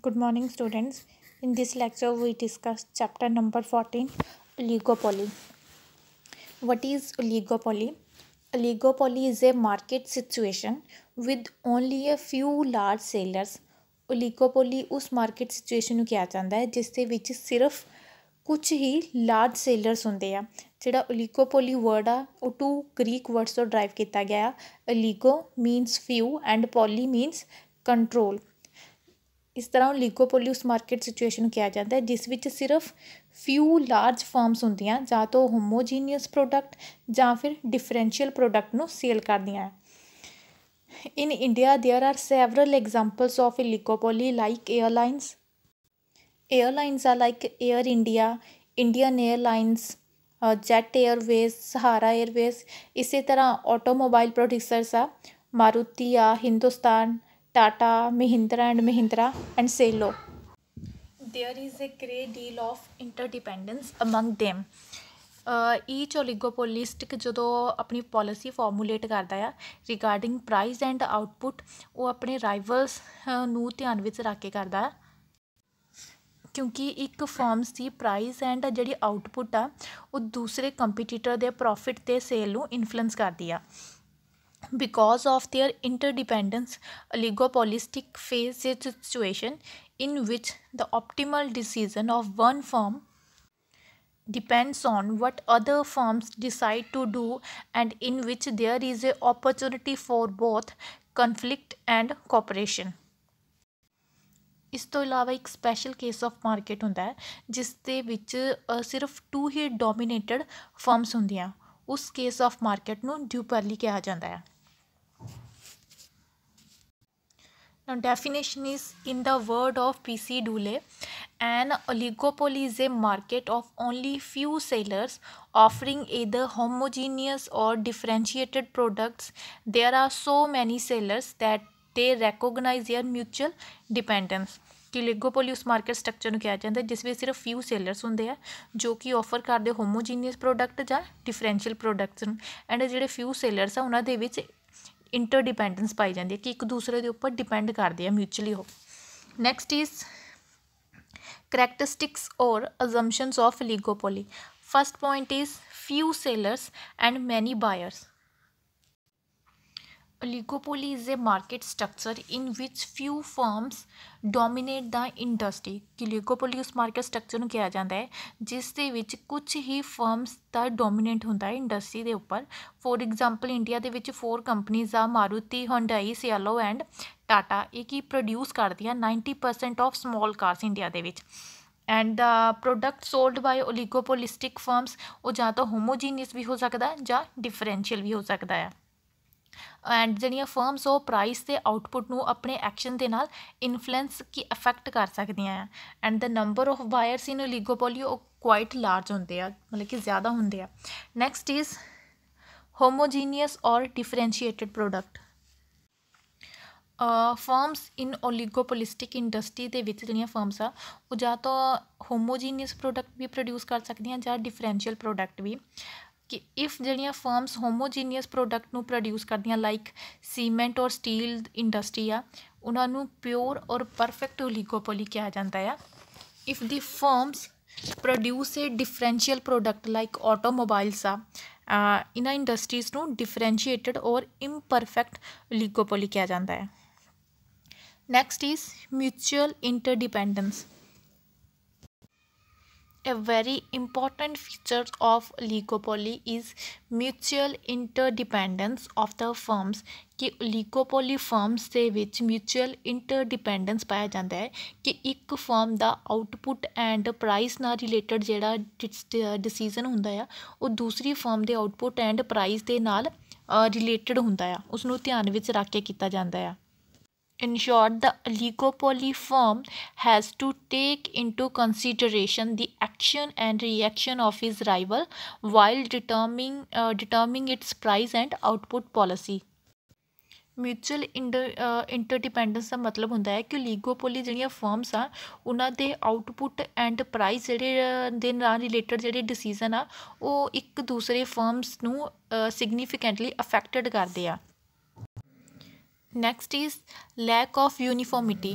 Good morning, students. In this lecture, we discuss chapter number 14, oligopoly. What is oligopoly? Oligopoly is a market situation with only a few large sellers. Oligopoly ਉਸ market situation ਨੂੰ ਕਿਹਾ ਜਾਂਦਾ ਹੈ ਜਿਸ ਦੇ ਵਿੱਚ ਸਿਰਫ ਕੁਝ ਹੀ ਲਾਰਜ ਸੇਲਰਸ ਹੁੰਦੇ ਆ। ਜਿਹੜਾ ਓਲੀਗੋਪੋਲੀ ਵਰਡ ਆ ਉਹ 2 ਗ੍ਰੀਕ ਵਰਡਸ ਤੋਂ ਡਰਾਈਵ ਕੀਤਾ ਗਿਆ। Oligo means few and poly means control. ਇਸ ਤਰ੍ਹਾਂ ਓਲੀਗੋਪੋਲੀ ਉਸ ਮਾਰਕੀਟ ਸਿਚੁਏਸ਼ਨ ਨੂੰ ਕਿਹਾ ਜਾਂਦਾ ਹੈ ਜਿਸ ਵਿੱਚ ਸਿਰਫ ਫਿਊ ਲਾਰਜ ਫਰਮਸ ਹੁੰਦੀਆਂ ਜਾਂ ਤਾਂ ਹੋਮੋਜੀਨੀਅਸ ਪ੍ਰੋਡਕਟ ਜਾਂ ਫਿਰ ਡਿਫਰੈਂਸ਼ੀਅਲ ਪ੍ਰੋਡਕਟ ਨੂੰ ਸੇਲ ਕਰਦੀਆਂ। In India, there are several examples of oligopoly like airlines. Airlines are like Air India, Indian Airlines, Jet Airways, Sahara Airways. ਇਸੇ ਤਰ੍ਹਾਂ ਆਟੋਮੋਬਾਈਲ ਪ੍ਰੋਡਿਊਸਰਸ ਆ ਮਾਰੂਤੀ ਆ, Hindustan, Tata, Mahindra and Cello. There is a great deal of interdependence among them. ਈਚ ਓਲੀਗੋਪੋਲਿਸਟਿਕ ਜਦੋਂ ਆਪਣੀ policy formulate ਕਰਦਾ ਆ regarding price and output, ਉਹ ਆਪਣੇ ਰਾਈਵਲਸ ਨੂੰ ਧਿਆਨ ਵਿੱਚ ਰੱਖ ਕੇ ਕਰਦਾ ਕਿਉਂਕਿ ਇੱਕ ਫਰਮਸ ਦੀ ਪ੍ਰਾਈਸ ਐਂਡ ਜਿਹੜੀ ਆਊਟਪੁੱਟ ਆ ਉਹ ਦੂਸਰੇ ਕੰਪੀਟੀਟਰ ਦੇ ਪ੍ਰੋਫਿਟ ਅਤੇ ਸੇਲ ਨੂੰ ਇਨਫਲੂਐਂਸ ਕਰਦੀ ਆ। Because of their interdependence, oligopolistic face a situation in which the optimal decision of one firm depends on what other firms decide to do and in which there is a opportunity for both conflict and cooperation. ਇਸ ਤੋਂ ਇਲਾਵਾ ਇੱਕ special case of market ਹੁੰਦਾ ਹੈ ਜਿਸ ਦੇ ਵਿੱਚ ਸਿਰਫ 2 ਹੀ ਡੋਮੀਨੇਟਡ ਫਰਮਸ ਹੁੰਦੀਆਂ। ਉਸ ਕੇਸ ਆਫ ਮਾਰਕੀਟ ਨੂੰ ਡਿਊਪਰਲੀ ਕਿਹਾ ਜਾਂਦਾ ਹੈ। Now definition is in the word of P.C. Dule, an oligopoly is a market of only few sellers offering either homogeneous or differentiated products. There are so many sellers that they recognize their mutual dependence. ਕਿ ਓਲੀਗੋਪੋਲੀ ਉਸ market structure ਨੂੰ ਕਿਹਾ ਜਾਂਦਾ ਜਿਸ ਵਿੱਚ ਸਿਰਫ ਫਿਊ sailors ਹੁੰਦੇ ਆ ਜੋ ਕਿ ਆਫਰ ਕਰਦੇ ਹੋਮੋਜੀਨੀਅਸ ਪ੍ਰੋਡਕਟ ਜਾਂ ਡਿਫਰੈਂਸ਼ੀਅਲ ਪ੍ਰੋਡਕਟਸ ਨੂੰ, ਐਂਡ ਜਿਹੜੇ ਫਿਊ ਸੇਲਰਸ ਆ ਉਹਨਾਂ ਦੇ ਵਿੱਚ ਇੰਟਰਡਿਪੈਂਡੈਂਸ ਪਾਈ ਜਾਂਦੀ ਹੈ ਕਿ ਇੱਕ ਦੂਸਰੇ ਦੇ ਉੱਪਰ ਡਿਪੈਂਡ ਕਰਦੇ ਆ ਮਿਊਚੁਅਲੀ ਉਹ। Next is characteristics or assumptions of oligopoly. First point is few sellers and many buyers. Oligopoly is a market structure in which few firms dominate the industry. ਕਿ oligopoly ਉਸ ਮਾਰਕੀਟ ਸਟਰਕਚਰ ਨੂੰ ਕਿਹਾ ਜਾਂਦਾ ਹੈ ਜਿਸ ਦੇ ਵਿੱਚ ਕੁਝ ਹੀ ਫਰਮਸ ਦਾ ਡੋਮੀਨੇਟ ਹੁੰਦਾ ਹੈ ਇੰਡਸਟਰੀ ਦੇ ਉੱਪਰ। ਫੋਰ ਐਗਜ਼ਾਮਪਲ ਇੰਡੀਆ ਦੇ ਵਿੱਚ 4 ਕੰਪਨੀਜ਼ ਆ ਮਾਰੂਤੀ, ਹੁੰਡਾਈ, ਸਿਆਲੋ ਐਂਡ ਟਾਟਾ। ਇਹ ਕੀ ਪ੍ਰੋਡਿਊਸ ਕਰਦੀਆਂ 90% ਆਫ ਸਮੋਲ ਕਾਰਸ ਇੰਡੀਆ ਦੇ ਵਿੱਚ। And the product sold by oligopolistic firms ਉਹ ਜਾਂ ਤਾਂ ਹੋਮੋਜੀਨੀਅਸ ਵੀ ਹੋ ਸਕਦਾ ਜਾਂ ਡਿਫਰੈਂਸ਼ੀਅਲ ਵੀ ਹੋ ਸਕਦਾ ਆ। ਐਂਡ ਜਿਹੜੀਆਂ ਫਰਮਸ ਉਹ ਪ੍ਰਾਈਸ ਅਤੇ ਆਊਟਪੁੱਟ ਨੂੰ ਆਪਣੇ ਐਕਸ਼ਨ ਦੇ ਨਾਲ ਇਨਫਲੂਐਂਸ ਕੀ ਅਫੈਕਟ ਕਰ ਸਕਦੀਆਂ ਆ। And the number of buyers in oligopoly ਉਹ ਕੁਆਇਟ ਲਾਰਜ ਹੁੰਦੇ ਆ, ਮਤਲਬ ਕਿ ਜ਼ਿਆਦਾ ਹੁੰਦੇ ਆ। ਨੈਕਸਟ ਇਜ਼ ਹੋਮੋਜੀਨੀਅਸ ਔਰ ਡਿਫਰੈਂਸ਼ੀਏਟਡ ਪ੍ਰੋਡਕਟ। ਫਰਮਸ ਇਨ ਓਲੀਗੋਪੋਲਿਸਟਿਕ ਇੰਡਸਟਰੀ ਦੇ ਵਿੱਚ ਜਿਹੜੀਆਂ ਫਰਮਸ ਆ ਉਹ ਜਾਂ ਤਾਂ ਹੋਮੋਜੀਨੀਅਸ ਪ੍ਰੋਡਕਟ ਵੀ ਪ੍ਰੋਡਿਊਸ ਕਰ ਸਕਦੀਆਂ ਜਾਂ ਡਿਫਰੈਂਸ਼ੀਅਲ ਪ੍ਰੋਡਕਟ ਵੀ। ਕਿ ਇਫ ਜਿਹੜੀਆਂ ਫਰਮਸ ਹੋਮੋਜੀਨੀਅਸ ਪ੍ਰੋਡਕਟ ਨੂੰ ਪ੍ਰੋਡਿਊਸ ਕਰਦੀਆਂ ਲਾਈਕ ਸੀਮੈਂਟ ਔਰ ਸਟੀਲ ਇੰਡਸਟਰੀ ਆ ਉਹਨਾਂ ਨੂੰ ਪਿਓਰ ਔਰ ਪਰਫੈਕਟ ਓਲੀਗੋਪੋਲੀ ਕਿਹਾ ਜਾਂਦਾ ਆ। If the firms produce A differential product like automobiles ਆ ਇਹਨਾਂ ਇੰਡਸਟਰੀਜ਼ ਨੂੰ ਡਿਫਰੈਂਸ਼ੀਏਟਡ ਔਰ ਇੰਪਰਫੈਕਟ ਓਲੀਗੋਪੋਲੀ ਕਿਹਾ ਜਾਂਦਾ ਹੈ। Next is mutual interdependence. A very important feature of oligopoly is mutual interdependence of the firms. ਕਿ oligopoly firms ਦੇ ਵਿੱਚ mutual interdependence ਪਾਇਆ ਜਾਂਦਾ ਹੈ ਕਿ ਇੱਕ ਫਰਮ ਦਾ ਆਊਟਪੁੱਟ ਐਂਡ ਪ੍ਰਾਈਸ ਨਾਲ ਰਿਲੇਟਡ ਜਿਹੜਾ ਡਿਸੀਜ਼ਨ ਹੁੰਦਾ ਆ ਉਹ ਦੂਸਰੀ ਫਰਮ ਦੇ ਆਊਟਪੁੱਟ ਐਂਡ ਪ੍ਰਾਈਸ ਦੇ ਨਾਲ ਰਿਲੇਟਡ ਹੁੰਦਾ ਆ, ਉਸਨੂੰ ਧਿਆਨ ਵਿੱਚ ਰੱਖ ਕੇ ਕੀਤਾ ਜਾਂਦਾ ਆ। In short, the oligopoly firm has to take into consideration the action and reaction of his rival while determining its price and output policy. Mutual interdependence ਦਾ ਮਤਲਬ ਹੁੰਦਾ ਹੈ ਕਿ ਓਲੀਗੋਪੋਲੀ ਜਿਹੜੀਆਂ ਫਰਮਸ ਆ ਉਹਨਾਂ ਦੇ ਆਊਟਪੁੱਟ ਐਂਡ ਪ੍ਰਾਈਸ ਜਿਹੜੇ ਦੇ ਨਾਲ ਰਿਲੇਟਡ ਜਿਹੜੇ ਡਿਸੀਜ਼ਨ ਆ ਉਹ ਇੱਕ ਦੂਸਰੇ ਫਰਮਸ ਨੂੰ ਸਿਗਨੀਫਿਕੈਂਟਲੀ ਅਫੈਕਟਡ ਕਰਦੇ ਆ। Next is lack of uniformity.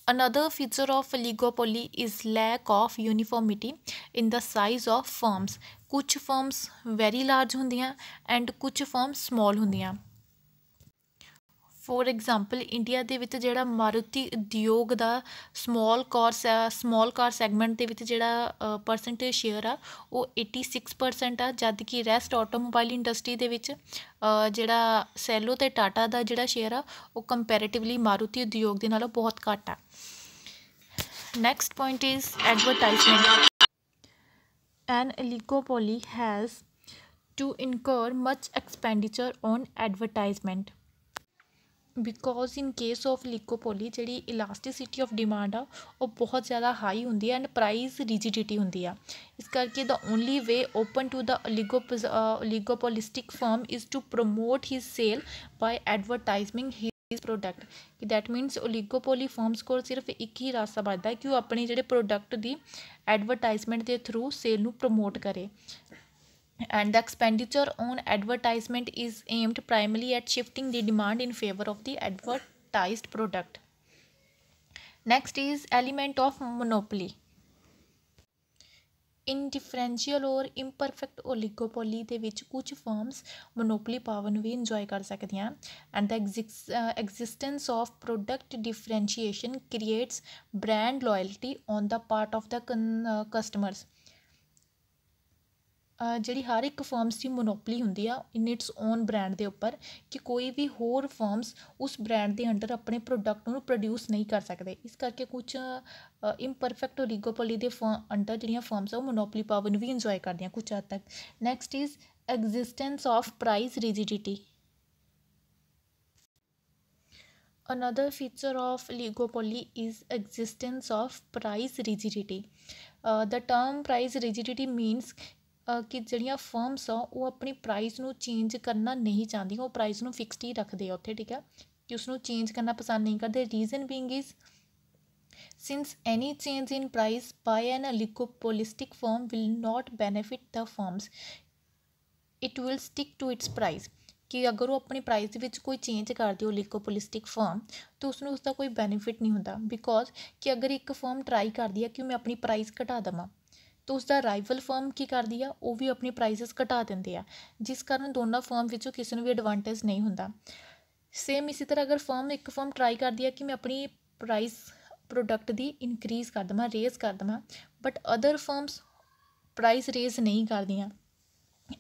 Another feature of oligopoly is lack of uniformity in the size of firms. कुछ firms very large ਹੁੰਦੀਆਂ and ਕੁਝ firms small ਹੁੰਦੀਆਂ। ਫੋਰ ਐਗਜ਼ਾਮਪਲ ਇੰਡੀਆ ਦੇ ਵਿੱਚ ਜਿਹੜਾ ਮਾਰੂਤੀ ਉਦਯੋਗ ਦਾ ਸਮੋਲ ਕਾਰ ਸੈਗਮੈਂਟ ਦੇ ਵਿੱਚ ਜਿਹੜਾ ਪਰਸੈਂਟੇਜ ਸ਼ੇਅਰ ਆ ਉਹ 86% ਆ, ਜਦ ਕਿ ਰੈਸਟ ਆਟੋਮੋਬਾਈਲ ਇੰਡਸਟਰੀ ਦੇ ਵਿੱਚ ਜਿਹੜਾ ਸੈਲੋ ਅਤੇ ਟਾਟਾ ਦਾ ਜਿਹੜਾ ਸ਼ੇਅਰ ਆ ਉਹ ਕੰਪੈਰੇਟਿਵਲੀ ਮਾਰੂਤੀ ਉਦਯੋਗ ਦੇ ਨਾਲੋਂ ਬਹੁਤ ਘੱਟ ਆ। Next point is advertisement. An oligopoly has to incur much expenditure on advertisement because in case of oligopoly ਜਿਹੜੀ elasticity of demand ਆ ਉਹ ਬਹੁਤ ਜ਼ਿਆਦਾ ਹਾਈ ਹੁੰਦੀ ਹੈ ਐਂਡ ਪ੍ਰਾਈਸ ਰਿਜਿਡਿਟੀ ਹੁੰਦੀ ਆ। ਇਸ ਕਰਕੇ the only way open to the oligopolistic firm is to promote his sale by advertising his product। ਕਿ that means oligopoly firms ਕੋਲ ਸਿਰਫ ਇੱਕ ਹੀ ਰਾਸਤਾ ਬਚਦਾ ਕਿ ਉਹ ਆਪਣੇ ਜਿਹੜੇ ਪ੍ਰੋਡਕਟ ਦੀ ਐਡਵਰਟਾਈਜ਼ਮੈਂਟ ਦੇ ਥਰੂ ਸੇਲ ਨੂੰ ਪ੍ਰਮੋਟ ਕਰੇ। And the expenditure on advertisement is aimed primarily at shifting the demand in favor of the advertised product. Next is element of monopoly. In differential or imperfect oligopoly ਦੇ ਵਿੱਚ ਕੁਝ firms monopoly power ਨੂੰ ਵੀ enjoy ਕਰ ਸਕਦੀਆਂ and the existence of product differentiation creates brand loyalty on the part of the customers। ਜਿਹੜੀ ਹਰ ਇੱਕ firms ਦੀ monopoly ਹੁੰਦੀ ਆ ਇਨ ਇਟਸ ਓਨ ਬ੍ਰਾਂਡ ਦੇ ਉੱਪਰ ਕਿ ਕੋਈ ਵੀ ਹੋਰ ਫਰਮਸ ਉਸ ਬ੍ਰਾਂਡ ਦੇ ਅੰਡਰ ਆਪਣੇ ਪ੍ਰੋਡਕਟ ਨੂੰ ਪ੍ਰੋਡਿਊਸ ਨਹੀਂ ਕਰ ਸਕਦੇ। ਇਸ ਕਰਕੇ ਕੁਝ ਇੰਪਰਫੈਕਟ ਓਲੀਗੋਪੋਲੀ ਦੇ ਅੰਡਰ ਜਿਹੜੀਆਂ ਫਰਮਸ ਆ ਉਹ ਮੋਨੋਪਲੀ ਪਾਵਰ ਨੂੰ ਵੀ ਇੰਜੋਏ ਕਰਦੀਆਂ ਕੁਝ ਹੱਦ ਤੱਕ। Next is existence of price rigidity. Another feature of oligopoly is existence of price rigidity। The term price rigidity means ਕਿ ਜਿਹੜੀਆਂ ਫਰਮਸ ਆ ਉਹ ਆਪਣੀ ਪ੍ਰਾਈਸ ਨੂੰ ਚੇਂਜ ਕਰਨਾ ਨਹੀਂ ਚਾਹੁੰਦੀਆਂ, ਉਹ ਪ੍ਰਾਈਸ ਨੂੰ ਫਿਕਸਡ ਹੀ ਰੱਖਦੇ ਆ ਉੱਥੇ, ਠੀਕ ਹੈ, ਕਿ ਉਸਨੂੰ ਚੇਂਜ ਕਰਨਾ ਪਸੰਦ ਨਹੀਂ ਕਰਦੇ। Reason being is since any change in price by an oligopolistic firm will not benefit the firms, it will stick to its price। ਕਿ ਅਗਰ ਉਹ ਆਪਣੀ ਪ੍ਰਾਈਸ ਦੇ ਵਿੱਚ ਕੋਈ ਚੇਂਜ ਕਰਦੀ ਓਲੀਗੋਪੋਲਿਸਟਿਕ ਫਰਮ ਤਾਂ ਉਸਨੂੰ ਉਸਦਾ ਕੋਈ ਬੈਨੀਫਿਟ ਨਹੀਂ ਹੁੰਦਾ ਬਿਕੋਜ਼ ਕਿ ਅਗਰ ਇੱਕ ਫਰਮ ਟਰਾਈ ਕਰਦੀ ਆ ਕਿ ਮੈਂ ਆਪਣੀ ਪ੍ਰਾਈਸ ਘਟਾ ਦੇਵਾਂ ਤਾਂ ਉਸਦਾ ਰਾਈਵਲ ਫਰਮ ਕੀ ਕਰਦੀ ਆ ਉਹ ਵੀ ਆਪਣੀ ਪ੍ਰਾਈਸਿਸ ਘਟਾ ਦਿੰਦੇ ਆ, ਜਿਸ ਕਾਰਨ ਦੋਨਾਂ ਫਰਮ ਵਿੱਚੋਂ ਕਿਸੇ ਨੂੰ ਵੀ ਐਡਵਾਂਟੇਜ ਨਹੀਂ ਹੁੰਦਾ। ਸੇਮ ਇਸੇ ਤਰ੍ਹਾਂ ਅਗਰ ਇੱਕ ਫਰਮ ਟਰਾਈ ਕਰਦੀ ਆ ਕਿ ਮੈਂ ਆਪਣੀ ਪ੍ਰਾਈਸ ਪ੍ਰੋਡਕਟ ਦੀ ਇਨਕਰੀਜ਼ ਕਰ ਦੇਵਾਂ, ਰੇਜ਼ ਕਰ ਦੇਵਾਂ, but other firms price raise ਨਹੀਂ ਕਰਦੀਆਂ।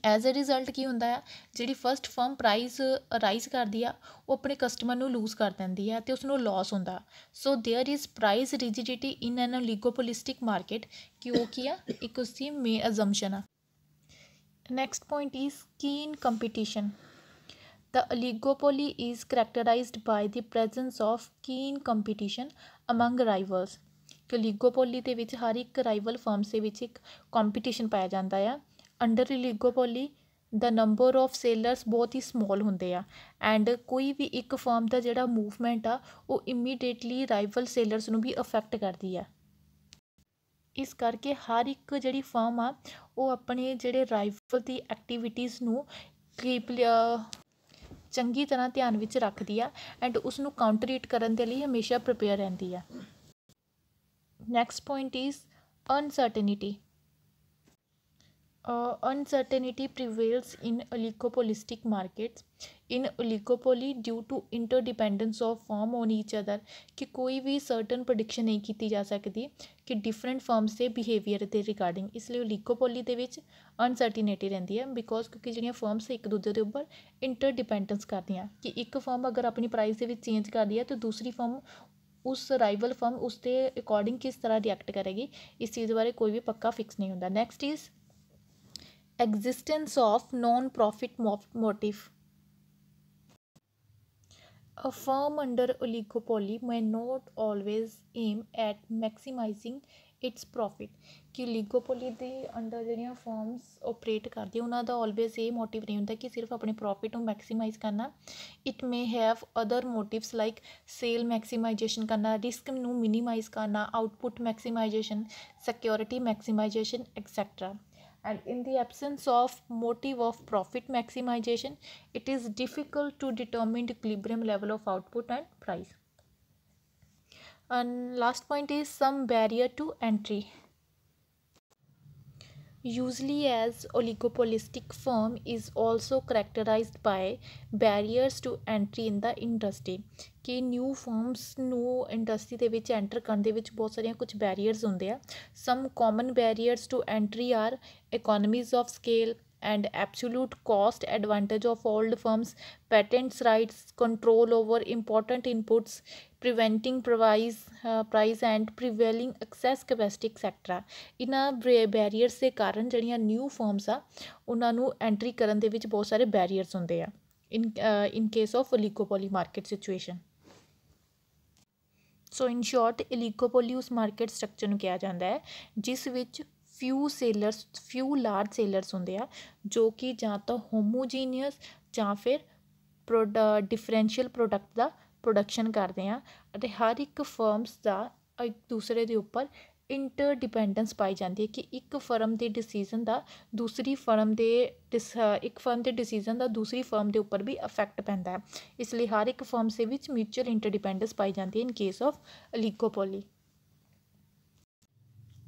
ਐਜ਼ ਅ ਰਿਜ਼ਲਟ ਕੀ ਹੁੰਦਾ ਆ, ਜਿਹੜੀ ਫਸਟ ਫਰਮ ਪ੍ਰਾਈਸ ਰਾਈਜ਼ ਕਰਦੀ ਆ ਉਹ ਆਪਣੇ ਕਸਟਮਰ ਨੂੰ ਲੂਜ਼ ਕਰ ਦਿੰਦੀ ਆ ਅਤੇ ਉਸਨੂੰ ਲੋਸ ਹੁੰਦਾ। So there is price rigidity in an oligopolistic market ਕਿ ਉਹ ਕੀ ਆ, ਇੱਕ ਉਸਦੀ ਮੇਨ ਅਜ਼ੰਪਸ਼ਨ ਆ। Next point is keen competition. The oligopoly is characterized by the presence of keen competition among rivals। ਕਿ oligopoly ਦੇ ਵਿੱਚ ਹਰ ਇੱਕ ਰਾਈਵਲ ਫਰਮਸ ਦੇ ਵਿੱਚ ਇੱਕ ਕੰਪੀਟੀਸ਼ਨ ਪਾਇਆ ਜਾਂਦਾ ਆ। Under oligopoly the number of sailors ਬਹੁਤ ਹੀ ਸਮੋਲ ਹੁੰਦੇ ਆ ਐਂਡ ਕੋਈ ਵੀ ਇੱਕ ਫਰਮ ਦਾ ਜਿਹੜਾ ਮੂਵਮੈਂਟ ਆ ਉਹ ਇਮੀਡੀਏਟਲੀ ਰਾਈਵਲ ਸੇਲਰਸ ਨੂੰ ਵੀ ਅਫੈਕਟ ਕਰਦੀ ਆ। ਇਸ ਕਰਕੇ ਹਰ ਇੱਕ ਜਿਹੜੀ ਫਰਮ ਆ ਉਹ ਆਪਣੇ ਜਿਹੜੇ ਰਾਈਵਲ ਦੀ ਐਕਟੀਵਿਟੀਜ਼ ਨੂੰ ਚੰਗੀ ਤਰ੍ਹਾਂ ਧਿਆਨ ਵਿੱਚ ਰੱਖਦੀ ਆ ਐਂਡ ਉਸਨੂੰ ਕਾਊਂਟਰੀਟ ਕਰਨ ਦੇ ਲਈ ਹਮੇਸ਼ਾ ਪ੍ਰਿਪੇਅਰ ਰਹਿੰਦੀ ਆ। Next point is uncertainty. Uncertainty prevails in oligopolistic markets। In oligopoly due to interdependence of firm on each other ਕਿ ਕੋਈ ਵੀ ਸਰਟਨ ਪ੍ਰੈਡਿਕਸ਼ਨ ਨਹੀਂ ਕੀਤੀ ਜਾ ਸਕਦੀ ਕਿ ਡਿਫਰੈਂਟ ਫਰਮਸ ਦੇ ਬਿਹੇਵੀਅਰ ਦੇ ਰਿਗਾਰਡਿੰਗ, ਇਸ ਲਈ oligopoly ਦੇ ਵਿੱਚ ਅਨਸਰਟਨਿਟੀ ਰਹਿੰਦੀ ਹੈ ਬਿਕੋਜ਼ ਕਿਉਂਕਿ ਜਿਹੜੀਆਂ ਫਰਮਸ ਇੱਕ ਦੂਜੇ ਦੇ ਉੱਪਰ ਇੰਟਰਡਿਪੈਂਡੈਂਸ ਕਰਦੀਆਂ ਕਿ ਇੱਕ ਫਰਮ ਅਗਰ ਆਪਣੀ ਪ੍ਰਾਈਸ ਦੇ ਵਿੱਚ ਚੇਂਜ ਕਰਦੀ ਹੈ ਤਾਂ ਦੂਸਰੀ ਫਰਮ ਉਸ ਰਾਈਵਲ ਫਰਮ ਉਸ ਦੇ ਅਕੋਰਡਿੰਗ ਕਿਸ ਤਰ੍ਹਾਂ ਰਿਐਕਟ ਕਰੇਗੀ, ਇਸ ਚੀਜ਼ ਬਾਰੇ ਕੋਈ ਵੀ ਪੱਕਾ ਫਿਕਸ ਨਹੀਂ ਹੁੰਦਾ। Next is existence of non-profit motive। A firm under oligopoly may not always aim at maximizing its profit। ਕਿ oligopoly ਦੇ ਅੰਡਰ ਜਿਹੜੀਆਂ ਫਰਮਸ ਓਪਰੇਟ ਕਰਦੀਆਂ ਉਹਨਾਂ ਦਾ ਆਲਵੇਜ਼ ਇਹ ਮੋਟਿਵ ਨਹੀਂ ਹੁੰਦਾ ਕਿ ਸਿਰਫ ਆਪਣੇ ਪ੍ਰੋਫਿਟ ਨੂੰ ਮੈਕਸੀਮਾਈਜ਼ ਕਰਨਾ। It may have other motives like sale maximisation ਕਰਨਾ, ਰਿਸਕ ਨੂੰ ਮਿਨੀਮਾਈਜ਼ ਕਰਨਾ, output maximisation, security maximisation etcetera. And in the absence of motive of profit maximization, it is difficult to determine the equilibrium level of output and price। And last point is some barrier to entry. Usually, as oligopolistic firm is also characterized by barriers to entry in the industry ਕਿ new firms ਨੂੰ industry ਦੇ ਵਿੱਚ enter ਕਰਨ ਦੇ ਵਿੱਚ ਬਹੁਤ ਸਾਰੀਆਂ ਕੁਝ ਬੈਰੀਅਰਸ ਹੁੰਦੇ ਆ some common barriers to entry are economies of scale and absolute cost advantage of old firms, patents rights, control over important inputs, preventing price and prevailing excess capacity etc. ਇਹਨਾਂ barriers ਦੇ ਕਾਰਨ ਜਿਹੜੀਆਂ new firms ਆ ਉਹਨਾਂ ਨੂੰ entry ਕਰਨ ਦੇ ਵਿੱਚ ਬਹੁਤ ਸਾਰੇ ਬੈਰੀਅਰਸ ਹੁੰਦੇ ਆ in case of oligopoly market situation. So in short oligopoly ਉਸ ਮਾਰਕੀਟ ਸਟਰਕਚਰ ਨੂੰ ਕਿਹਾ ਜਾਂਦਾ ਹੈ ਜਿਸ ਵਿੱਚ ਫਿਊ ਲਾਰਜ ਸੇਲਰਸ ਹੁੰਦੇ ਆ ਜੋ ਕਿ ਜਾਂ ਤਾਂ ਹੋਮੋਜੀਨੀਅਸ ਜਾਂ ਫਿਰ ਡਿਫਰੈਂਸ਼ੀਅਲ ਪ੍ਰੋਡਕਟ ਦਾ ਪ੍ਰੋਡਕਸ਼ਨ ਕਰਦੇ ਆ ਅਤੇ ਹਰ ਇੱਕ ਫਰਮਸ ਦਾ ਇੱਕ ਦੂਸਰੇ ਦੇ ਉੱਪਰ ਇੰਟਰਡਿਪੈਂਡੈਂਸ ਪਾਈ ਜਾਂਦੀ ਹੈ ਕਿ ਇੱਕ ਫਰਮ ਦੇ ਡਿਸੀਜ਼ਨ ਦਾ ਦੂਸਰੀ ਫਰਮ ਦੇ ਇੱਕ ਫਰਮ ਦੇ ਡਿਸੀਜ਼ਨ ਦਾ ਦੂਸਰੀ ਫਰਮ ਦੇ ਉੱਪਰ ਵੀ ਇਫੈਕਟ ਪੈਂਦਾ ਹੈ ਇਸ ਲਈ ਹਰ ਇੱਕ ਫਰਮਸ ਦੇ ਵਿੱਚ ਮਿਊਚੁਅਲ ਇੰਟਰਡਿਪੈਂਡੈਂਸ ਪਾਈ ਜਾਂਦੀ ਹੈ ਇਨ ਕੇਸ ਆਫ oligopoly.